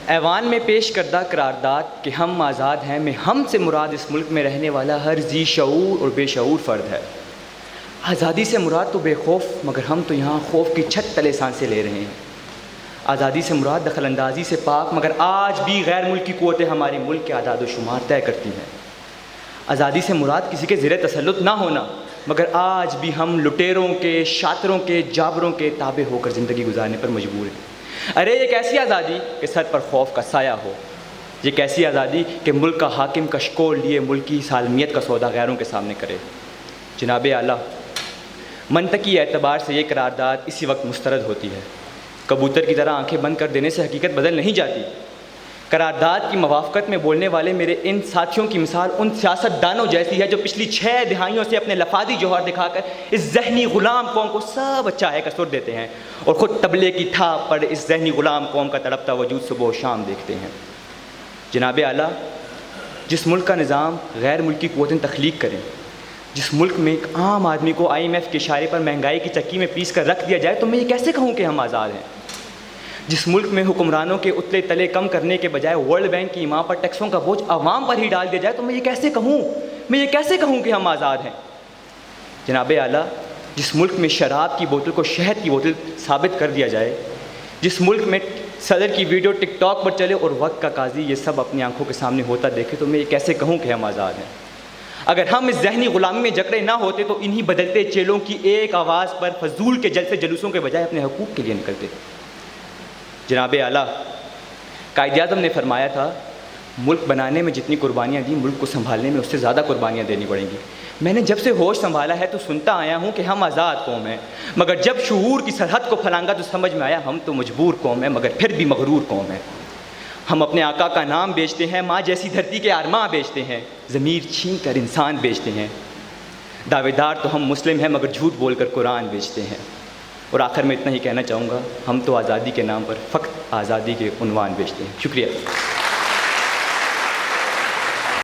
ایوان میں پیش کردہ قرارداد کہ ہم آزاد ہیں میں ہم سے مراد اس ملک میں رہنے والا ہر ذی شعور اور بے شعور فرد ہے۔ آزادی سے مراد تو بے خوف، مگر ہم تو یہاں خوف کی چھت تلے سانسیں لے رہے ہیں۔ آزادی سے مراد دخل اندازی سے پاک، مگر آج بھی غیر ملکی قوتیں ہمارے ملک کے اعداد و شمار طے کرتی ہیں۔ آزادی سے مراد کسی کے زیر تسلط نہ ہونا، مگر آج بھی ہم لٹیروں کے، شاطروں کے، جابروں کے تابع ہو کر زندگی گزارنے پر مجبور ہیں۔ ارے یہ کیسی آزادی کہ سر پر خوف کا سایہ ہو، یہ کیسی آزادی کہ ملک کا حاکم کشکول لیے ملک کی سالمیت کا سودا غیروں کے سامنے کرے۔ جناب اعلیٰ، منطقی اعتبار سے یہ قرارداد اسی وقت مسترد ہوتی ہے۔ کبوتر کی طرح آنکھیں بند کر دینے سے حقیقت بدل نہیں جاتی۔ قرارداد کی موافقت میں بولنے والے میرے ان ساتھیوں کی مثال ان سیاست دانوں جیسی ہے جو پچھلی 6 دہائیوں سے اپنے لفاظی جوہر دکھا کر اس ذہنی غلام قوم کو سب اچھا ہے کسور دیتے ہیں، اور خود طبلے کی تھاپ پر اس ذہنی غلام قوم کا تڑپتا وجود صبح و شام دیکھتے ہیں۔ جناب اعلیٰ، جس ملک کا نظام غیر ملکی قوتیں تخلیق کریں، جس ملک میں ایک عام آدمی کو IMF کے اشارے پر مہنگائی کی چکی میں پیس کر رکھ دیا جائے تو میں یہ کیسے کہوں کہ ہم آزاد ہیں؟ جس ملک میں حکمرانوں کے اتلے تلے کم کرنے کے بجائے ورلڈ بینک کی ایمان پر ٹیکسوں کا بوجھ عوام پر ہی ڈال دیا جائے تو میں یہ کیسے کہوں کہ ہم آزاد ہیں؟ جناب اعلیٰ، جس ملک میں شراب کی بوتل کو شہد کی بوتل ثابت کر دیا جائے، جس ملک میں صدر کی ویڈیو ٹک ٹاک پر چلے اور وقت کا قاضی یہ سب اپنی آنکھوں کے سامنے ہوتا دیکھے تو میں یہ کیسے کہوں کہ ہم آزاد ہیں؟ اگر ہم اس ذہنی غلامی میں جکڑے نہ ہوتے تو انہی بدلتے چیلوں کی ایک آواز پر فضول کے جلسے جلوسوں کے بجائے اپنے حقوق کے لیے نکلتے۔ جناب اعلیٰ، قائد اعظم نے فرمایا تھا ملک بنانے میں جتنی قربانیاں دیں ملک کو سنبھالنے میں اس سے زیادہ قربانیاں دینی پڑیں گی۔ میں نے جب سے ہوش سنبھالا ہے تو سنتا آیا ہوں کہ ہم آزاد قوم ہیں، مگر جب شعور کی سرحد کو پھلانگا تو سمجھ میں آیا ہم تو مجبور قوم ہیں، مگر پھر بھی مغرور قوم ہیں۔ ہم اپنے آقا کا نام بیچتے ہیں، ماں جیسی دھرتی کے آرماں بیچتے ہیں، ضمیر چھین کر انسان بیچتے ہیں۔ دعوے دار تو ہم مسلم ہیں مگر جھوٹ بول کر قرآن بیچتے ہیں۔ اور آخر میں اتنا ہی کہنا چاہوں گا، ہم تو آزادی کے نام پر فقط آزادی کے عنوان بیچتے ہیں۔ شکریہ۔